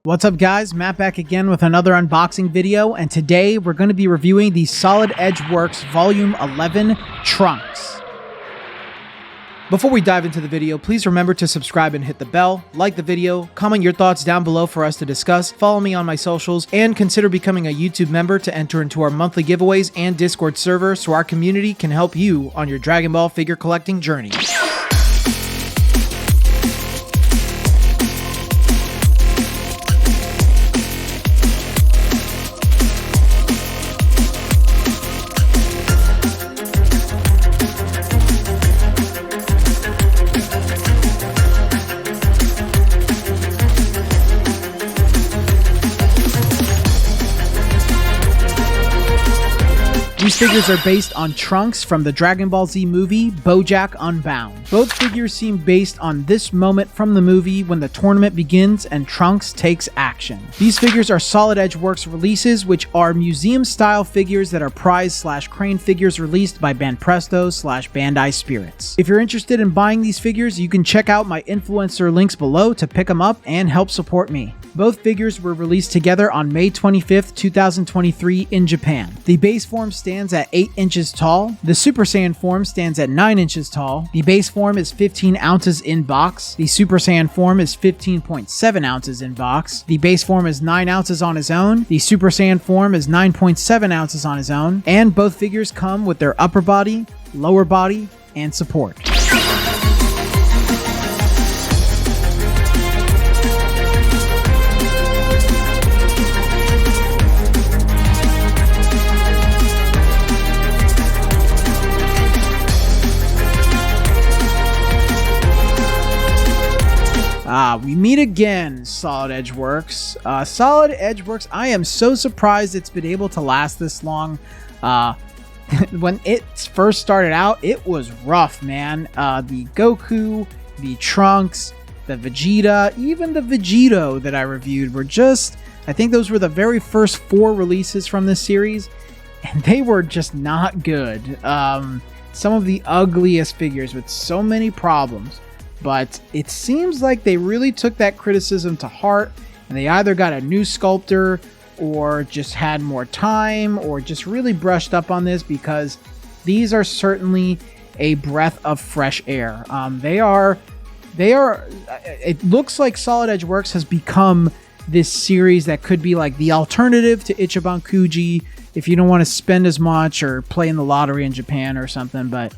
What's up guys, Matt back again with another unboxing video, and today we're going to be reviewing the Solid Edge Works Volume 11 Trunks. Before we dive into the video, please remember to subscribe and hit the bell, like the video, comment your thoughts down below for us to discuss, follow me on my socials, and consider becoming a YouTube member to enter into our monthly giveaways and Discord server so our community can help you on your Dragon Ball figure collecting journey. These figures are based on Trunks from the Dragon Ball Z movie, BoJack Unbound. Both figures seem based on this moment from the movie when the tournament begins and Trunks takes action. These figures are Solid Edge Works releases, which are museum-style figures that are prize/crane figures released by banpresto/Bandai Spirits. If you're interested in buying these figures, you can check out my influencer links below to pick them up and help support me. Both figures were released together on May 25th, 2023 in Japan. The base form stands at 8 inches tall. The Super Saiyan form stands at 9 inches tall. The base form is 15 ounces in box. The Super Saiyan form is 15.7 ounces in box. The base form is 9 ounces on his own. The Super Saiyan form is 9.7 ounces on his own. And both figures come with their upper body, lower body, and support. We meet again, Solid Edge Works. Solid Edge Works, I am so surprised it's been able to last this long. When it first started out, it was rough, man. The Goku, the Trunks, the Vegeta, even the Vegito that I reviewed were just, I think those were the very first 4 releases from this series, and they were just not good. Some of the ugliest figures with so many problems. But it seems like they really took that criticism to heart, and they either got a new sculptor or just had more time or just really brushed up on this, because these are certainly a breath of fresh air. It looks like Solid Edge Works has become this series that could be like the alternative to Ichiban Kuji if you don't want to spend as much or play in the lottery in Japan or something. But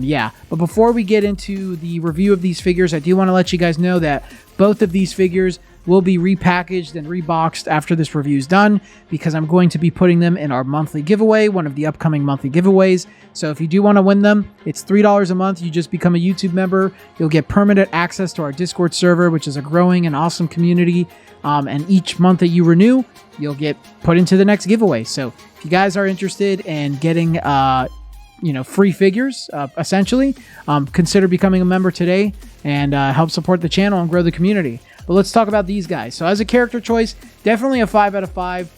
yeah, but before we get into the review of these figures, I do want to let you guys know that both of these figures will be repackaged and reboxed after this review is done, because I'm going to be putting them in our monthly giveaway, one of the upcoming monthly giveaways. So if you do want to win them, it's $3 a month. You just become a YouTube member. You'll get permanent access to our Discord server, which is a growing and awesome community. And each month that you renew, you'll get put into the next giveaway. So if you guys are interested in getting free figures, essentially, consider becoming a member today and help support the channel and grow the community. But let's talk about these guys. So as a character choice, definitely a 5 out of 5.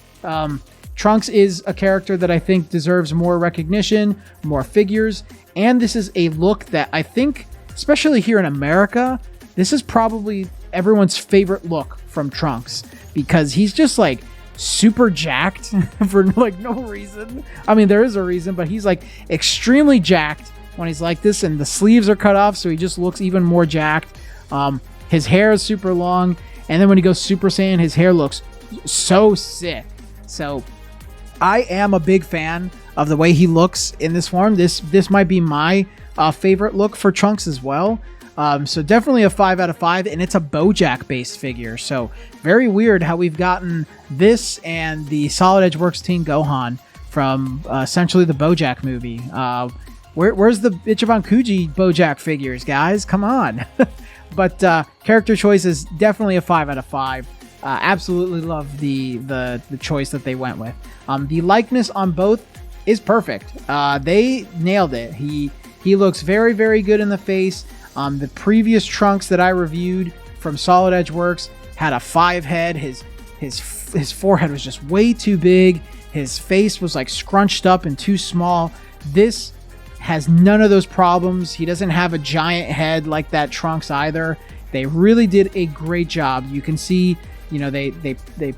Trunks is a character that I think deserves more recognition, more figures, and this is a look that I think, especially here in America, this is probably everyone's favorite look from Trunks, because he's just like super jacked for like no reason. I mean, there is a reason, but he's like extremely jacked when he's like this, and the sleeves are cut off, so he just looks even more jacked. His hair is super long, and then when he goes Super Saiyan, his hair looks so sick. So I am a big fan of the way he looks in this form. This might be my favorite look for Trunks as well. So definitely a 5 out of 5, and it's a BoJack based figure. So very weird how we've gotten this and the Solid Edge Works Teen Gohan from essentially the BoJack movie. Where's the Ichiban Kuji BoJack figures, guys? Come on. But character choice is definitely a 5 out of 5. Absolutely love the choice that they went with. The likeness on both is perfect. They nailed it. He looks very, very good in the face. The previous Trunks that I reviewed from Solid Edge Works had a 5 head. His forehead was just way too big. His face was like scrunched up and too small. This has none of those problems. He doesn't have a giant head like that Trunks either. They really did a great job. You can see You know, they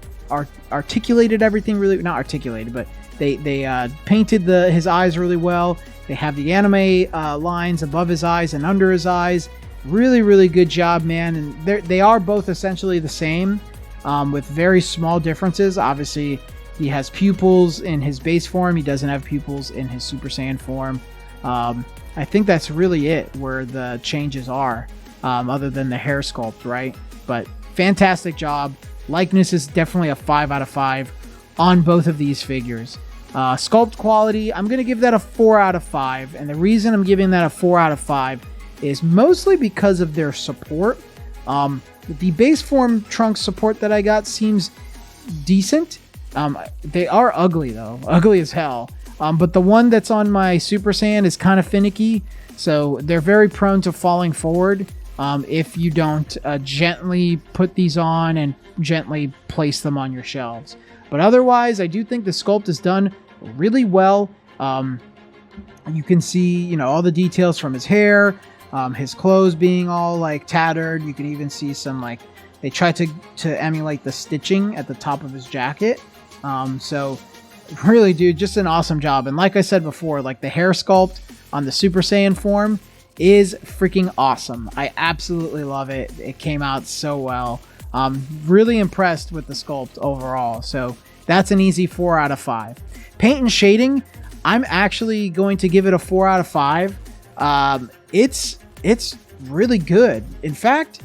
articulated everything really, not articulated, but they painted his eyes really well. They have the anime lines above his eyes and under his eyes. Really, really good job, man. And they are both essentially the same, with very small differences. Obviously, he has pupils in his base form. He doesn't have pupils in his Super Saiyan form. I think that's really it where the changes are, other than the hair sculpt, right? But fantastic job. Likeness is definitely a 5 out of 5 on both of these figures. Sculpt quality, I'm going to give that a 4 out of 5. And the reason I'm giving that a 4 out of 5 is mostly because of their support. The base form Trunks support that I got seems decent. They are ugly though, ugly as hell. But the one that's on my Super Saiyan is kind of finicky, so they're very prone to falling forward if you don't gently put these on and gently place them on your shelves. But otherwise, I do think the sculpt is done really well. You can see, you know, all the details from his hair, his clothes being all like tattered. You can even see some, like, they try to emulate the stitching at the top of his jacket. So really, dude, just an awesome job. And like I said before, like the hair sculpt on the Super Saiyan form is freaking awesome. I absolutely love it. It came out so well. Really impressed with the sculpt overall. So that's an easy 4 out of 5. Paint and shading, I'm actually going to give it a 4 out of 5. It's really good. In fact,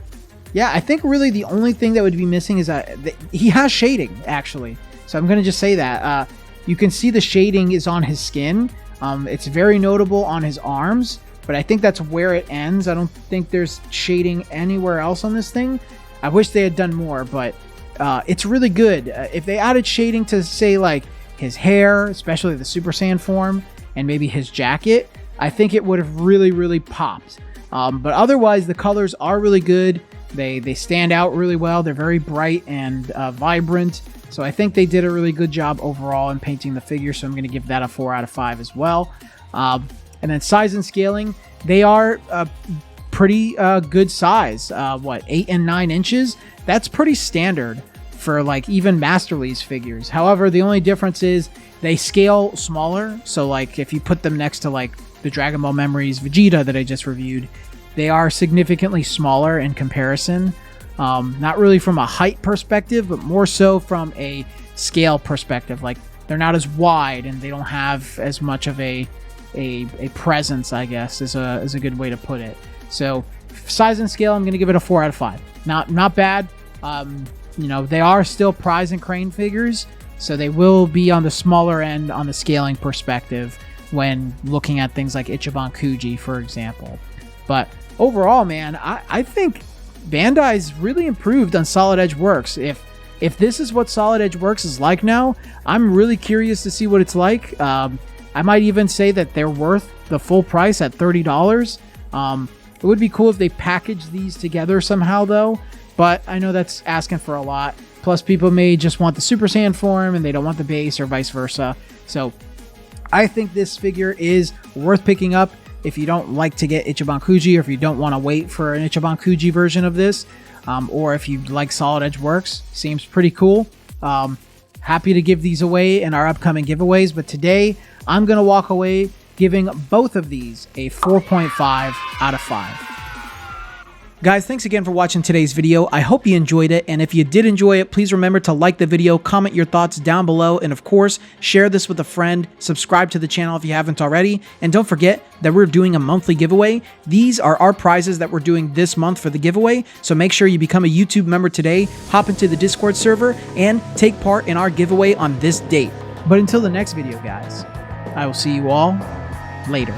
yeah, I think really the only thing that would be missing is that he has shading, actually. So I'm going to just say that. You can see the shading is on his skin. It's very notable on his arms, but I think that's where it ends. I don't think there's shading anywhere else on this thing. I wish they had done more, but it's really good. If they added shading to, say, like his hair, especially the Super Saiyan form, and maybe his jacket, I think it would have really, really popped. But otherwise, the colors are really good. They stand out really well. They're very bright and vibrant. So I think they did a really good job overall in painting the figure. So I'm going to give that a 4 out of 5 as well. And then size and scaling, they are pretty good size. 8 and 9 inches? That's pretty standard for like even Masterly's figures. However, the only difference is they scale smaller. So like if you put them next to like the Dragon Ball Memories Vegeta that I just reviewed, they are significantly smaller in comparison. Not really from a height perspective, but more so from a scale perspective. Like they're not as wide and they don't have as much of a presence, I guess, is a good way to put it. So size and scale, I'm going to give it a 4 out of 5. Not bad. You know, they are still Prize and Crane figures, so they will be on the smaller end on the scaling perspective when looking at things like Ichiban Kuji, for example. But overall, man, I think Bandai's really improved on Solid Edge Works. If this is what Solid Edge Works is like now, I'm really curious to see what it's like. I might even say that they're worth the full price at $30. It would be cool if they packaged these together somehow, though, but I know that's asking for a lot. Plus, people may just want the Super Saiyan form and they don't want the base, or vice versa. So I think this figure is worth picking up if you don't like to get Ichiban Kuji, or if you don't want to wait for an Ichiban Kuji version of this, or if you like Solid Edge Works. Seems pretty cool. Happy to give these away in our upcoming giveaways, but today I'm going to walk away giving both of these a 4.5 out of 5. Guys, thanks again for watching today's video. I hope you enjoyed it, and if you did enjoy it, please remember to like the video, comment your thoughts down below, and of course, share this with a friend, subscribe to the channel if you haven't already, and don't forget that we're doing a monthly giveaway. These are our prizes that we're doing this month for the giveaway, so make sure you become a YouTube member today, hop into the Discord server, and take part in our giveaway on this date. But until the next video, guys, I will see you all later.